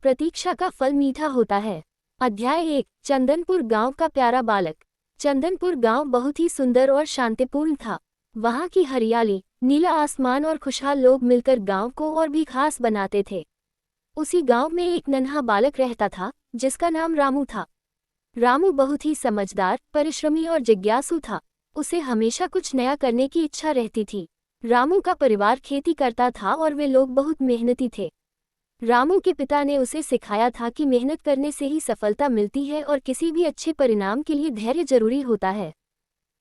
प्रतीक्षा का फल मीठा होता है। अध्याय 1। चंदनपुर गांव का प्यारा बालक। चंदनपुर गांव बहुत ही सुंदर और शांतिपूर्ण था। वहां की हरियाली, नीला आसमान और खुशहाल लोग मिलकर गांव को और भी खास बनाते थे। उसी गांव में एक नन्हा बालक रहता था, जिसका नाम रामू था। रामू बहुत ही समझदार, परिश्रमी और जिज्ञासु था। उसे हमेशा कुछ नया करने की इच्छा रहती थी। रामू का परिवार खेती करता था और वे लोग बहुत मेहनती थे। रामू के पिता ने उसे सिखाया था कि मेहनत करने से ही सफलता मिलती है और किसी भी अच्छे परिणाम के लिए धैर्य जरूरी होता है।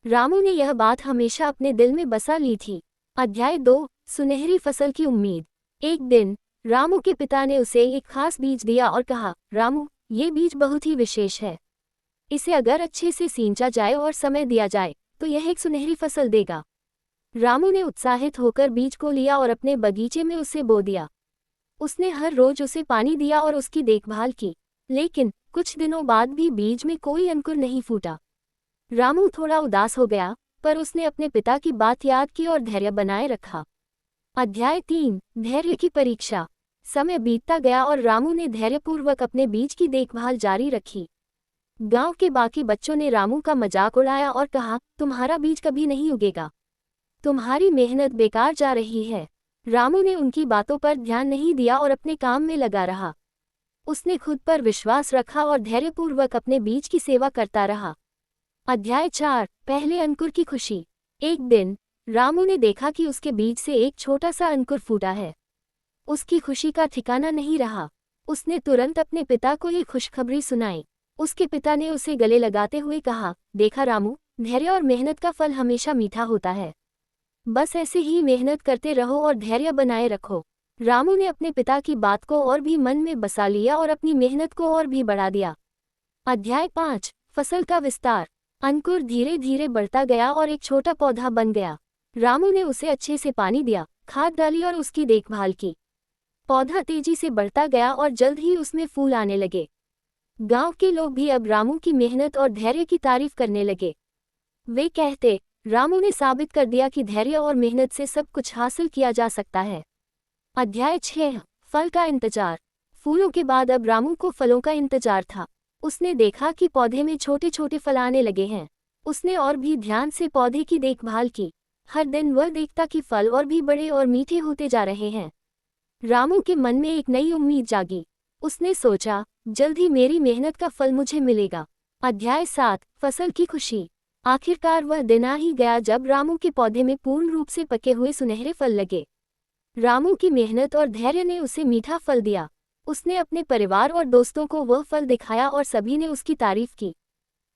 रामू ने यह बात हमेशा अपने दिल में बसा ली थी। अध्याय 2। सुनहरी फसल की उम्मीद। एक दिन रामू के पिता ने उसे एक खास बीज दिया और कहा, रामू, ये बीज बहुत ही विशेष है। इसे अगर अच्छे से सींचा जाए और समय दिया जाए तो यह एक सुनहरी फसल देगा। रामू ने उत्साहित होकर बीज को लिया और अपने बगीचे में उसे बो दिया। उसने हर रोज उसे पानी दिया और उसकी देखभाल की, लेकिन कुछ दिनों बाद भी बीज में कोई अंकुर नहीं फूटा। रामू थोड़ा उदास हो गया, पर उसने अपने पिता की बात याद की और धैर्य बनाए रखा। अध्याय 3। धैर्य की परीक्षा। समय बीतता गया और रामू ने धैर्यपूर्वक अपने बीज की देखभाल जारी रखी। गांव के बाकी बच्चों ने रामू का मजाक उड़ाया और कहा, तुम्हारा बीज कभी नहीं उगेगा, तुम्हारी मेहनत बेकार जा रही है। रामू ने उनकी बातों पर ध्यान नहीं दिया और अपने काम में लगा रहा। उसने खुद पर विश्वास रखा और धैर्यपूर्वक अपने बीज की सेवा करता रहा। अध्याय 4। पहले अंकुर की खुशी। एक दिन रामू ने देखा कि उसके बीज से एक छोटा सा अंकुर फूटा है। उसकी खुशी का ठिकाना नहीं रहा। उसने तुरंत अपने पिता को ये खुशखबरी सुनाई। उसके पिता ने उसे गले लगाते हुए कहा, देखा रामू, धैर्य और मेहनत का फल हमेशा मीठा होता है। बस ऐसे ही मेहनत करते रहो और धैर्य बनाए रखो। रामू ने अपने पिता की बात को और भी मन में बसा लिया और अपनी मेहनत को और भी बढ़ा दिया। अध्याय 5। फसल का विस्तार। अंकुर धीरे धीरे बढ़ता गया और एक छोटा पौधा बन गया। रामू ने उसे अच्छे से पानी दिया, खाद डाली और उसकी देखभाल की। पौधा तेजी से बढ़ता गया और जल्द ही उसमें फूल आने लगे। गांव के लोग भी अब रामू की मेहनत और धैर्य की तारीफ करने लगे। वे कहते, रामू ने साबित कर दिया कि धैर्य और मेहनत से सब कुछ हासिल किया जा सकता है। अध्याय 6। फल का इंतजार। फूलों के बाद अब रामू को फलों का इंतजार था। उसने देखा कि पौधे में छोटे छोटे फल आने लगे हैं। उसने और भी ध्यान से पौधे की देखभाल की। हर दिन वह देखता कि फल और भी बड़े और मीठे होते जा रहे हैं। रामू के मन में एक नई उम्मीद जागी। उसने सोचा, जल्द ही मेरी मेहनत का फल मुझे मिलेगा। अध्याय 7। फसल की खुशी। आखिरकार वह दिन आ ही गया जब रामू के पौधे में पूर्ण रूप से पके हुए सुनहरे फल लगे। रामू की मेहनत और धैर्य ने उसे मीठा फल दिया। उसने अपने परिवार और दोस्तों को वह फल दिखाया और सभी ने उसकी तारीफ की।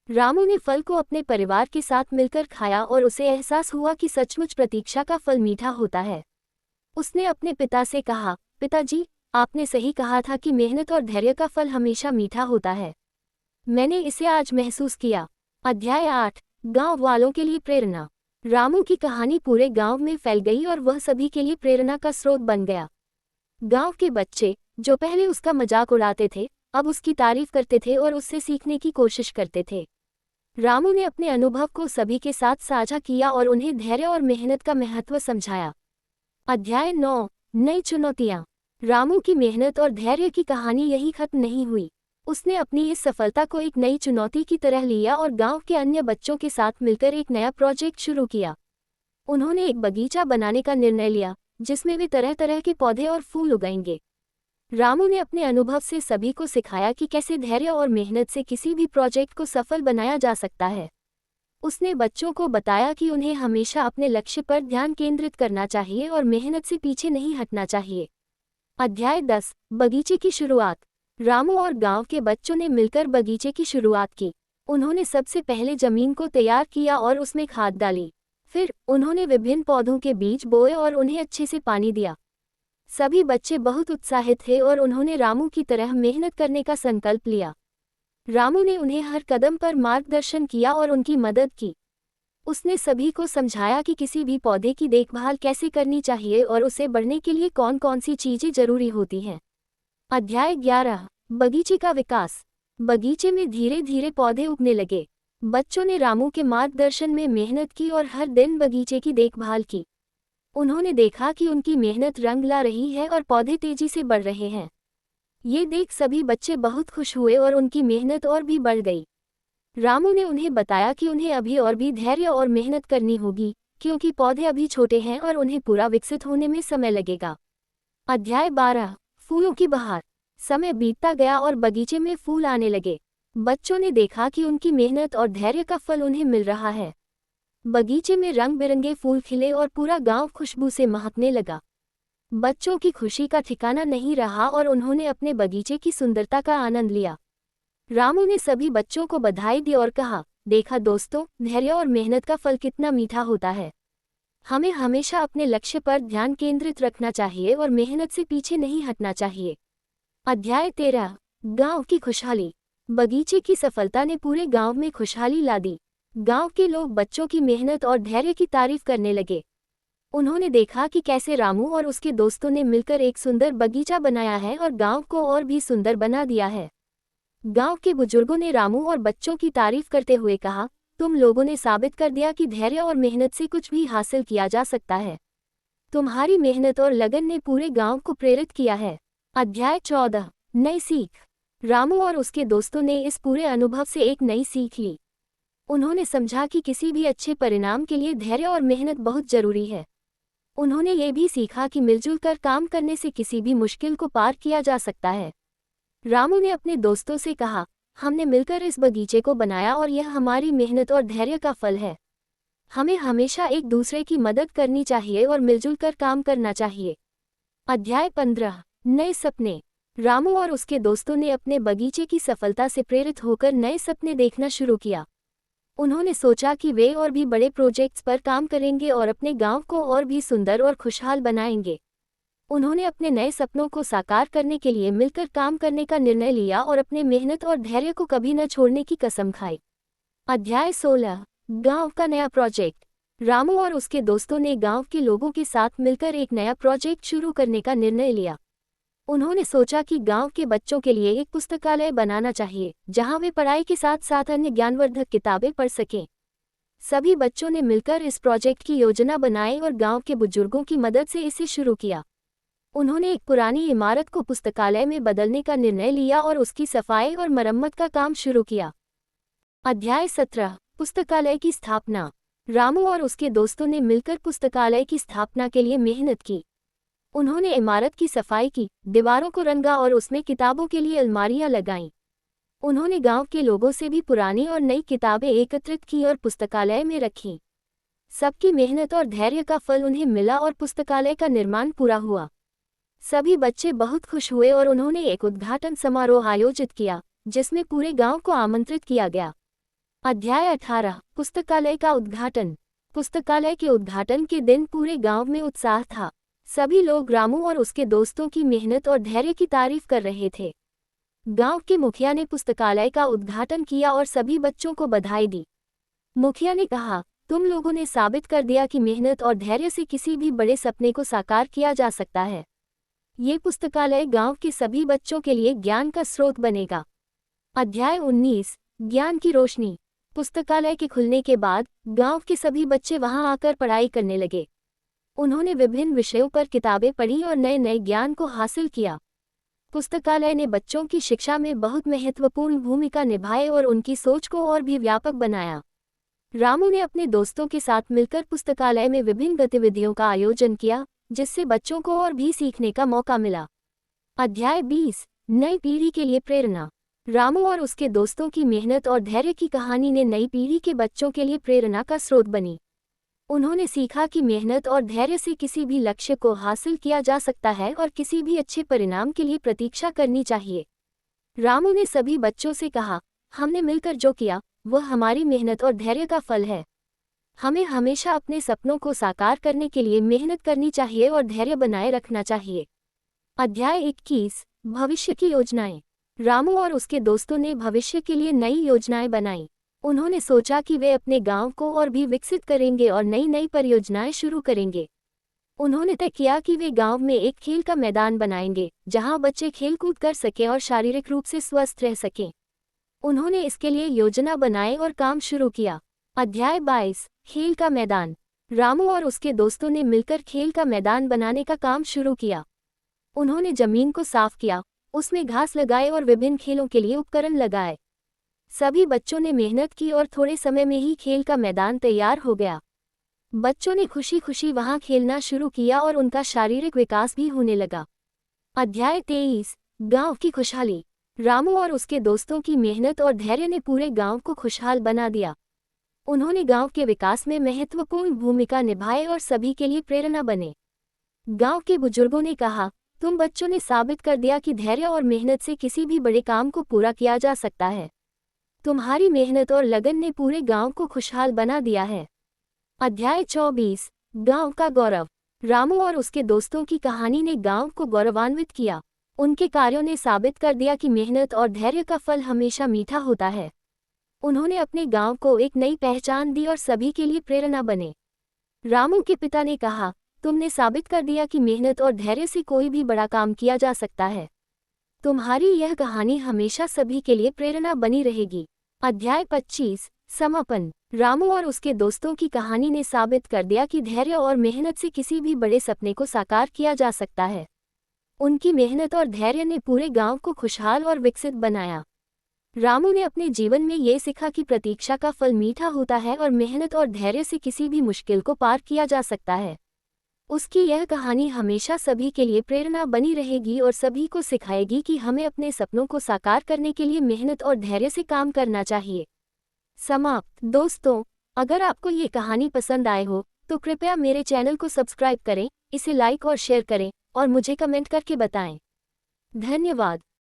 रामू ने फल को अपने परिवार के साथ मिलकर खाया और उसे एहसास हुआ कि सचमुच प्रतीक्षा का फल मीठा होता है। उसने अपने पिता से कहा, पिताजी, आपने सही कहा था कि मेहनत और धैर्य का फल हमेशा मीठा होता है। मैंने इसे आज महसूस किया। अध्याय 8। गांव वालों के लिए प्रेरणा। रामू की कहानी पूरे गांव में फैल गई और वह सभी के लिए प्रेरणा का स्रोत बन गया। गांव के बच्चे, जो पहले उसका मजाक उड़ाते थे, अब उसकी तारीफ करते थे और उससे सीखने की कोशिश करते थे। रामू ने अपने अनुभव को सभी के साथ साझा किया और उन्हें धैर्य और मेहनत का महत्व समझाया। अध्याय 9। नई चुनौतियां। रामू की मेहनत और धैर्य की कहानी यही खत्म नहीं हुई। उसने अपनी इस सफलता को एक नई चुनौती की तरह लिया और गांव के अन्य बच्चों के साथ मिलकर एक नया प्रोजेक्ट शुरू किया। उन्होंने एक बगीचा बनाने का निर्णय लिया, जिसमें वे तरह तरह के पौधे और फूल उगाएंगे। रामू ने अपने अनुभव से सभी को सिखाया कि कैसे धैर्य और मेहनत से किसी भी प्रोजेक्ट को सफल बनाया जा सकता है। उसने बच्चों को बताया कि उन्हें हमेशा अपने लक्ष्य पर ध्यान केंद्रित करना चाहिए और मेहनत से पीछे नहीं हटना चाहिए। अध्याय 10। बगीचे की शुरुआत। रामू और गांव के बच्चों ने मिलकर बगीचे की शुरुआत की। उन्होंने सबसे पहले जमीन को तैयार किया और उसमें खाद डाली। फिर उन्होंने विभिन्न पौधों के बीज बोए और उन्हें अच्छे से पानी दिया। सभी बच्चे बहुत उत्साहित थे और उन्होंने रामू की तरह मेहनत करने का संकल्प लिया। रामू ने उन्हें हर कदम पर मार्गदर्शन किया और उनकी मदद की। उसने सभी को समझाया कि किसी भी पौधे की देखभाल कैसे करनी चाहिए और उसे बढ़ने के लिए कौन कौन सी चीजें जरूरी होती हैं। अध्याय 11। बगीचे का विकास। बगीचे में धीरे धीरे पौधे उगने लगे। बच्चों ने रामू के मार्गदर्शन में मेहनत की और हर दिन बगीचे की देखभाल की। उन्होंने देखा कि उनकी मेहनत रंग ला रही है और पौधे तेजी से बढ़ रहे हैं। ये देख सभी बच्चे बहुत खुश हुए और उनकी मेहनत और भी बढ़ गई। रामू ने उन्हें बताया कि उन्हें अभी और भी धैर्य और मेहनत करनी होगी, क्योंकि पौधे अभी छोटे हैं और उन्हें पूरा विकसित होने में समय लगेगा। अध्याय 12 फूलों की बहार। समय बीतता गया और बगीचे में फूल आने लगे। बच्चों ने देखा कि उनकी मेहनत और धैर्य का फल उन्हें मिल रहा है। बगीचे में रंग बिरंगे फूल खिले और पूरा गांव खुशबू से महकने लगा। बच्चों की खुशी का ठिकाना नहीं रहा और उन्होंने अपने बगीचे की सुंदरता का आनंद लिया। रामू ने सभी बच्चों को बधाई दी और कहा, देखा दोस्तों, धैर्य और मेहनत का फल कितना मीठा होता है। हमें हमेशा अपने लक्ष्य पर ध्यान केंद्रित रखना चाहिए और मेहनत से पीछे नहीं हटना चाहिए। अध्याय 13 गांव की खुशहाली। बगीचे की सफलता ने पूरे गांव में खुशहाली ला दी। गांव के लोग बच्चों की मेहनत और धैर्य की तारीफ करने लगे। उन्होंने देखा कि कैसे रामू और उसके दोस्तों ने मिलकर एक सुंदर बगीचा बनाया है और गांव को और भी सुंदर बना दिया है। गांव के बुजुर्गों ने रामू और बच्चों की तारीफ करते हुए कहा, तुम लोगों ने साबित कर दिया कि धैर्य और मेहनत से कुछ भी हासिल किया जा सकता है। तुम्हारी मेहनत और लगन ने पूरे गांव को प्रेरित किया है। अध्याय 14 नई सीख। रामू और उसके दोस्तों ने इस पूरे अनुभव से एक नई सीख ली। उन्होंने समझा कि किसी भी अच्छे परिणाम के लिए धैर्य और मेहनत बहुत जरूरी है। उन्होंने ये भी सीखा कि मिलजुल कर काम करने से किसी भी मुश्किल को पार किया जा सकता है। रामू ने अपने दोस्तों से कहा, हमने मिलकर इस बगीचे को बनाया और यह हमारी मेहनत और धैर्य का फल है। हमें हमेशा एक दूसरे की मदद करनी चाहिए और मिलजुल कर काम करना चाहिए। अध्याय 15 नए सपने। रामू और उसके दोस्तों ने अपने बगीचे की सफलता से प्रेरित होकर नए सपने देखना शुरू किया। उन्होंने सोचा कि वे और भी बड़े प्रोजेक्ट्स पर काम करेंगे और अपने गांव को और भी सुंदर और खुशहाल बनाएंगे। उन्होंने अपने नए सपनों को साकार करने के लिए मिलकर काम करने का निर्णय लिया और अपने मेहनत और धैर्य को कभी न छोड़ने की कसम खाई। अध्याय 16 गांव का नया प्रोजेक्ट। रामू और उसके दोस्तों ने गांव के लोगों के साथ मिलकर एक नया प्रोजेक्ट शुरू करने का निर्णय लिया। उन्होंने सोचा कि गांव के बच्चों के लिए एक पुस्तकालय बनाना चाहिए, जहां वे पढ़ाई के साथ साथ अन्य ज्ञानवर्धक किताबें पढ़ सकें। सभी बच्चों ने मिलकर इस प्रोजेक्ट की योजना बनाई और गांव के बुजुर्गों की मदद से इसे शुरू किया। उन्होंने एक पुरानी इमारत को पुस्तकालय में बदलने का निर्णय लिया और उसकी सफाई और मरम्मत का काम शुरू किया। अध्याय 17 पुस्तकालय की स्थापना। रामू और उसके दोस्तों ने मिलकर पुस्तकालय की स्थापना के लिए मेहनत की। उन्होंने इमारत की सफाई की, दीवारों को रंगा और उसमें किताबों के लिए अलमारियां लगाईं। उन्होंने गांव के लोगों से भी पुरानी और नई किताबें एकत्रित की और पुस्तकालय में रखीं। सबकी मेहनत और धैर्य का फल उन्हें मिला और पुस्तकालय का निर्माण पूरा हुआ। सभी बच्चे बहुत खुश हुए और उन्होंने एक उद्घाटन समारोह आयोजित किया, जिसमें पूरे गांव को आमंत्रित किया गया। अध्याय 18 पुस्तकालय का उद्घाटन। पुस्तकालय के उद्घाटन के दिन पूरे गांव में उत्साह था। सभी लोग रामू और उसके दोस्तों की मेहनत और धैर्य की तारीफ कर रहे थे। गांव के मुखिया ने पुस्तकालय का उद्घाटन किया और सभी बच्चों को बधाई दी। मुखिया ने कहा, तुम लोगों ने साबित कर दिया कि मेहनत और धैर्य से किसी भी बड़े सपने को साकार किया जा सकता है। ये पुस्तकालय गांव के सभी बच्चों के लिए ज्ञान का स्रोत बनेगा। अध्याय 19 ज्ञान की रोशनी। पुस्तकालय के खुलने के बाद गांव के सभी बच्चे वहां आकर पढ़ाई करने लगे। उन्होंने विभिन्न विषयों पर किताबें पढ़ी और नए नए ज्ञान को हासिल किया। पुस्तकालय ने बच्चों की शिक्षा में बहुत महत्वपूर्ण भूमिका निभाई और उनकी सोच को और भी व्यापक बनाया। रामू ने अपने दोस्तों के साथ मिलकर पुस्तकालय में विभिन्न गतिविधियों का आयोजन किया, जिससे बच्चों को और भी सीखने का मौका मिला। अध्याय 20 नई पीढ़ी के लिए प्रेरणा। रामू और उसके दोस्तों की मेहनत और धैर्य की कहानी ने नई पीढ़ी के बच्चों के लिए प्रेरणा का स्रोत बनी। उन्होंने सीखा कि मेहनत और धैर्य से किसी भी लक्ष्य को हासिल किया जा सकता है और किसी भी अच्छे परिणाम के लिए प्रतीक्षा करनी चाहिए। रामू ने सभी बच्चों से कहा, हमने मिलकर जो किया वह हमारी मेहनत और धैर्य का फल है। हमें हमेशा अपने सपनों को साकार करने के लिए मेहनत करनी चाहिए और धैर्य बनाए रखना चाहिए। अध्याय 21 भविष्य की योजनाएं। रामू और उसके दोस्तों ने भविष्य के लिए नई योजनाएं बनाई। उन्होंने सोचा कि वे अपने गांव को और भी विकसित करेंगे और नई नई परियोजनाएं शुरू करेंगे। उन्होंने तय किया कि वे गांव में एक खेल का मैदान बनाएंगे, जहां बच्चे खेलकूद कर सकें और शारीरिक रूप से स्वस्थ रह सकें। उन्होंने इसके लिए योजना बनाई और काम शुरू किया। अध्याय 22 खेल का मैदान। रामू और उसके दोस्तों ने मिलकर खेल का मैदान बनाने का काम शुरू किया। उन्होंने जमीन को साफ किया, उसमें घास लगाए और विभिन्न खेलों के लिए उपकरण लगाए। सभी बच्चों ने मेहनत की और थोड़े समय में ही खेल का मैदान तैयार हो गया। बच्चों ने खुशी खुशी वहां खेलना शुरू किया और उनका शारीरिक विकास भी होने लगा। अध्याय 23 गांव की खुशहाली। रामू और उसके दोस्तों की मेहनत और धैर्य ने पूरे गांव को खुशहाल बना दिया। उन्होंने गांव के विकास में महत्वपूर्ण भूमिका निभाई और सभी के लिए प्रेरणा बने। गांव के बुजुर्गों ने कहा, तुम बच्चों ने साबित कर दिया कि धैर्य और मेहनत से किसी भी बड़े काम को पूरा किया जा सकता है। तुम्हारी मेहनत और लगन ने पूरे गांव को खुशहाल बना दिया है। अध्याय 24 गांव का गौरव। रामू और उसके दोस्तों की कहानी ने गांव को गौरवान्वित किया। उनके कार्यों ने साबित कर दिया कि मेहनत और धैर्य का फल हमेशा मीठा होता है। उन्होंने अपने गांव को एक नई पहचान दी और सभी के लिए प्रेरणा बने। रामू के पिता ने कहा, तुमने साबित कर दिया कि मेहनत और धैर्य से कोई भी बड़ा काम किया जा सकता है। तुम्हारी यह कहानी हमेशा सभी के लिए प्रेरणा बनी रहेगी। अध्याय 25 समापन। रामू और उसके दोस्तों की कहानी ने साबित कर दिया कि धैर्य और मेहनत से किसी भी बड़े सपने को साकार किया जा सकता है। उनकी मेहनत और धैर्य ने पूरे गांव को खुशहाल और विकसित बनाया। रामू ने अपने जीवन में ये सीखा कि प्रतीक्षा का फल मीठा होता है और मेहनत और धैर्य से किसी भी मुश्किल को पार किया जा सकता है। उसकी यह कहानी हमेशा सभी के लिए प्रेरणा बनी रहेगी और सभी को सिखाएगी कि हमें अपने सपनों को साकार करने के लिए मेहनत और धैर्य से काम करना चाहिए। समाप्त। दोस्तों, अगर आपको ये कहानी पसंद आए हो तो कृपया मेरे चैनल को सब्सक्राइब करें, इसे लाइक और शेयर करें और मुझे कमेंट करके बताएं। धन्यवाद।